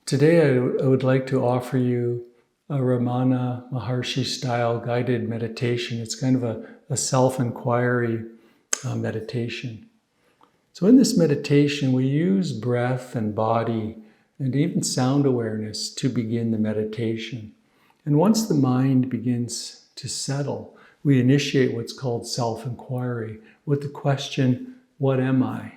Today I would like to offer you a Ramana Maharshi style guided meditation. It's kind of a self-inquiry meditation. So in this meditation, we use breath and body and even sound awareness to begin the meditation. And once the mind begins to settle, we initiate what's called self-inquiry with the question, what am I?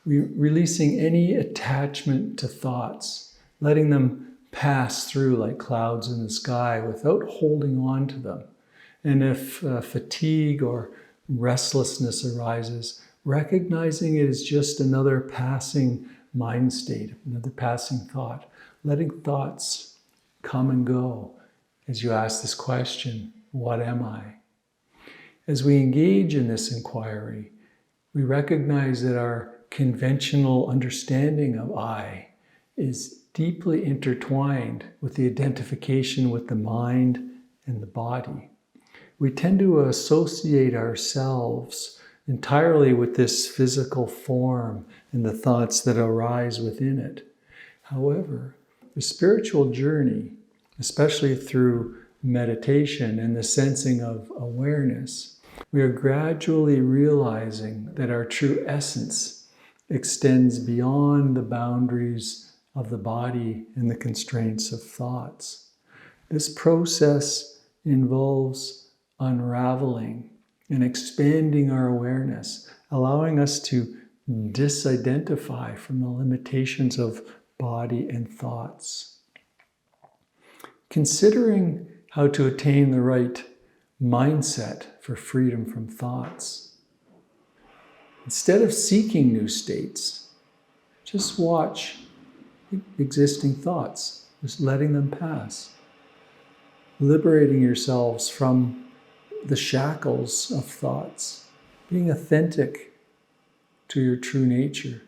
We're releasing any attachment to thoughts, letting them pass through like clouds in the sky without holding on to them. And if fatigue or restlessness arises, recognizing it is just another passing mind state, another passing thought, letting thoughts come and go as you ask this question, what am I? As we engage in this inquiry, we recognize that our conventional understanding of I is deeply intertwined with the identification with the mind and the body. We tend to associate ourselves entirely with this physical form and the thoughts that arise within it. However, the spiritual journey, especially through meditation and the sensing of awareness, we are gradually realizing that our true essence extends beyond the boundaries of the body and the constraints of thoughts. This process involves unraveling and expanding our awareness, allowing us to disidentify from the limitations of body and thoughts. Considering how to attain the right mindset for freedom from thoughts, instead of seeking new states, just watch existing thoughts, just letting them pass, liberating yourselves from the shackles of thoughts, being authentic to your true nature,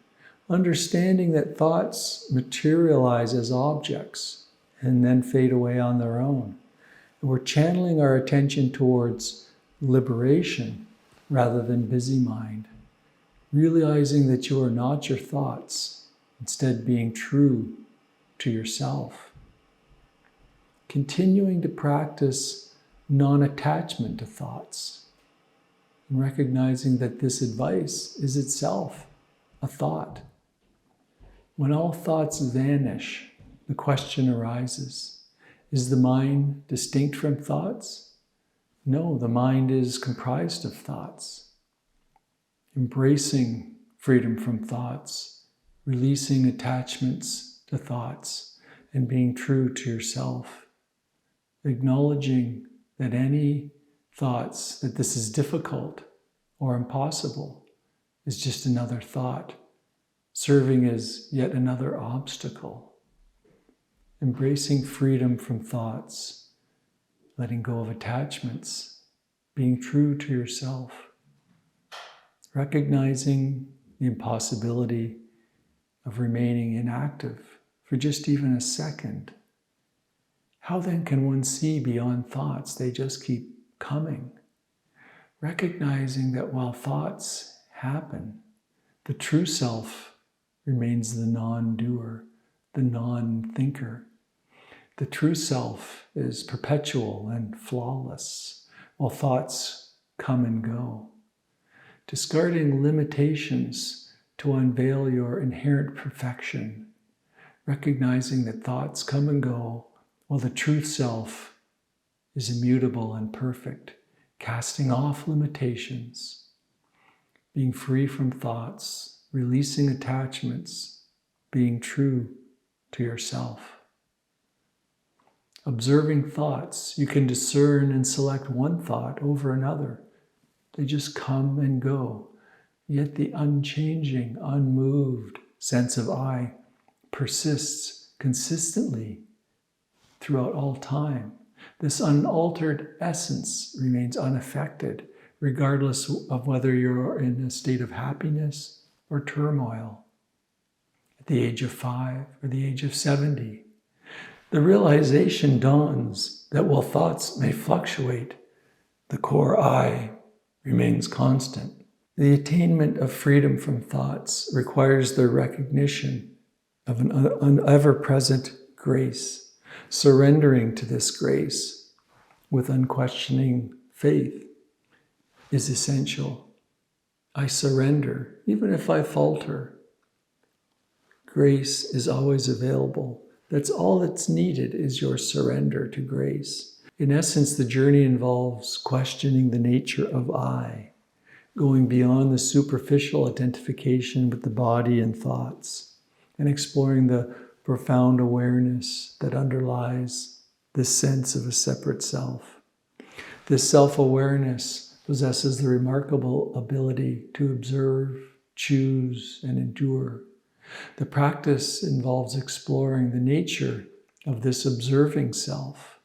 understanding that thoughts materialize as objects and then fade away on their own. And we're channeling our attention towards liberation rather than busy mind, realizing that you are not your thoughts, instead being true to yourself. Continuing to practice non-attachment to thoughts, and recognizing that this advice is itself a thought. When all thoughts vanish, the question arises, is the mind distinct from thoughts? No, the mind is comprised of thoughts. Embracing freedom from thoughts, releasing attachments to thoughts, and being true to yourself. Acknowledging that any thoughts that this is difficult or impossible is just another thought, serving as yet another obstacle. Embracing freedom from thoughts, letting go of attachments, being true to yourself, recognizing the impossibility of remaining inactive for just even a second. How then can one see beyond thoughts? They just keep coming. Recognizing that while thoughts happen, the true self remains the non-doer, the non-thinker. The true self is perpetual and flawless, while thoughts come and go. Discarding limitations to unveil your inherent perfection, recognizing that thoughts come and go, while the truth self is immutable and perfect, casting off limitations, being free from thoughts, releasing attachments, being true to yourself. Observing thoughts, you can discern and select one thought over another. They just come and go, yet the unchanging, unmoved sense of I persists consistently throughout all time. This unaltered essence remains unaffected, regardless of whether you're in a state of happiness or turmoil, at the age of 5 or the age of 70. The realization dawns that while thoughts may fluctuate, the core I remains constant. The attainment of freedom from thoughts requires the recognition of an ever-present grace, surrendering to this grace with unquestioning faith is essential. I surrender, even if I falter. Grace is always available. That's all that's needed is your surrender to grace. In essence, the journey involves questioning the nature of I, going beyond the superficial identification with the body and thoughts, and exploring the profound awareness that underlies this sense of a separate self. This self-awareness possesses the remarkable ability to observe, choose, and endure. The practice involves exploring the nature of this observing self,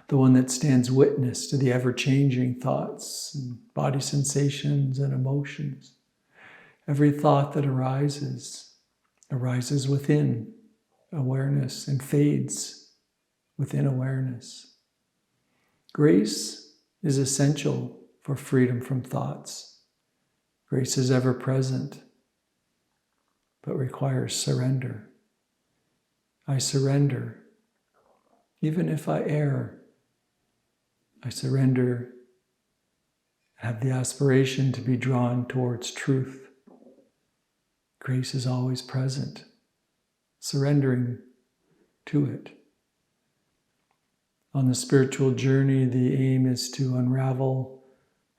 the one that stands witness to the ever-changing thoughts and body sensations and emotions. Every thought that arises within awareness and fades within awareness. Grace is essential for freedom from thoughts. Grace is ever present, but requires surrender. I surrender. Even if I err, I surrender, have the aspiration to be drawn towards truth. Grace is always present, surrendering to it. On the spiritual journey, the aim is to unravel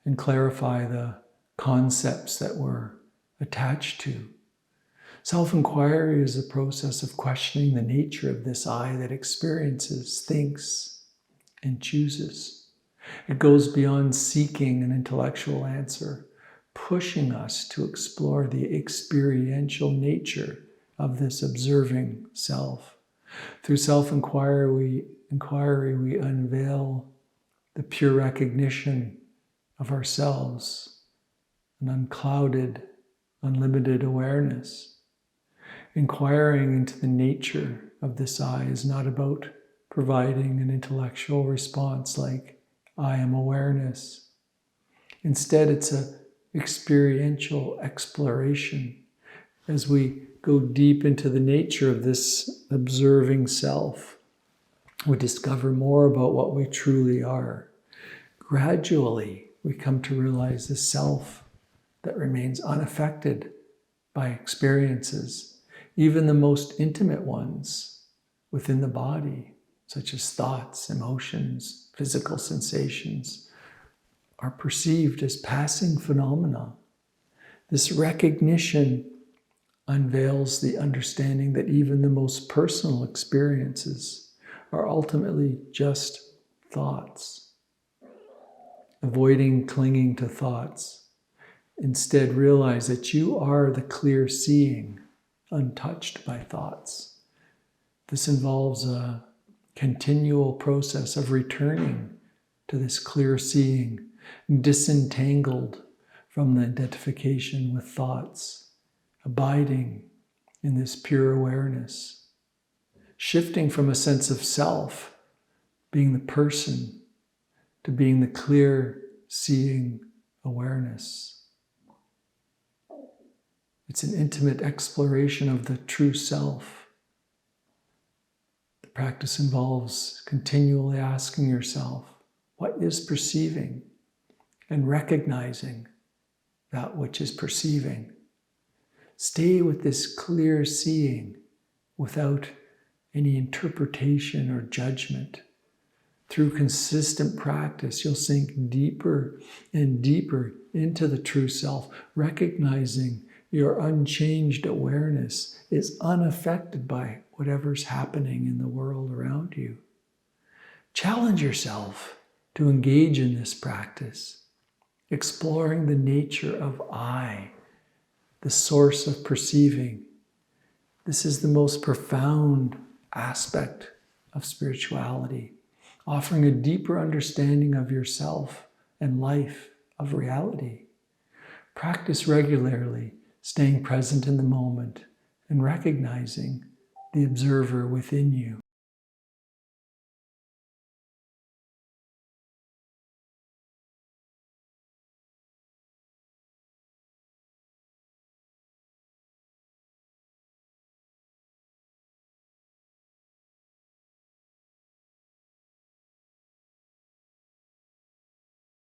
and clarify the concepts that we're attached to. Self-inquiry is a process of questioning the nature of this I that experiences, thinks, and chooses. It goes beyond seeking an intellectual answer, pushing us to explore the experiential nature of this observing self. Through self-inquiry, we unveil the pure recognition of ourselves, an unclouded, unlimited awareness. Inquiring into the nature of this I is not about providing an intellectual response like, I am awareness. Instead, it's an experiential exploration as we go deep into the nature of this observing self. We discover more about what we truly are. Gradually, we come to realize the self that remains unaffected by experiences, even the most intimate ones within the body, such as thoughts, emotions, physical sensations, are perceived as passing phenomena. This recognition unveils the understanding that even the most personal experiences are ultimately just thoughts. Avoiding clinging to thoughts. Instead, realize that you are the clear seeing, untouched by thoughts. This involves a continual process of returning to this clear seeing, disentangled from the identification with thoughts, abiding in this pure awareness, shifting from a sense of self, being the person, to being the clear seeing awareness. It's an intimate exploration of the true self. The practice involves continually asking yourself, what is perceiving? And recognizing that which is perceiving. Stay with this clear seeing without any interpretation or judgment. Through consistent practice, you'll sink deeper and deeper into the true self, recognizing your unchanged awareness is unaffected by whatever's happening in the world around you. Challenge yourself to engage in this practice, exploring the nature of I, the source of perceiving. This is the most profound aspect of spirituality, offering a deeper understanding of yourself and life, of reality. Practice regularly, staying present in the moment and recognizing the observer within you.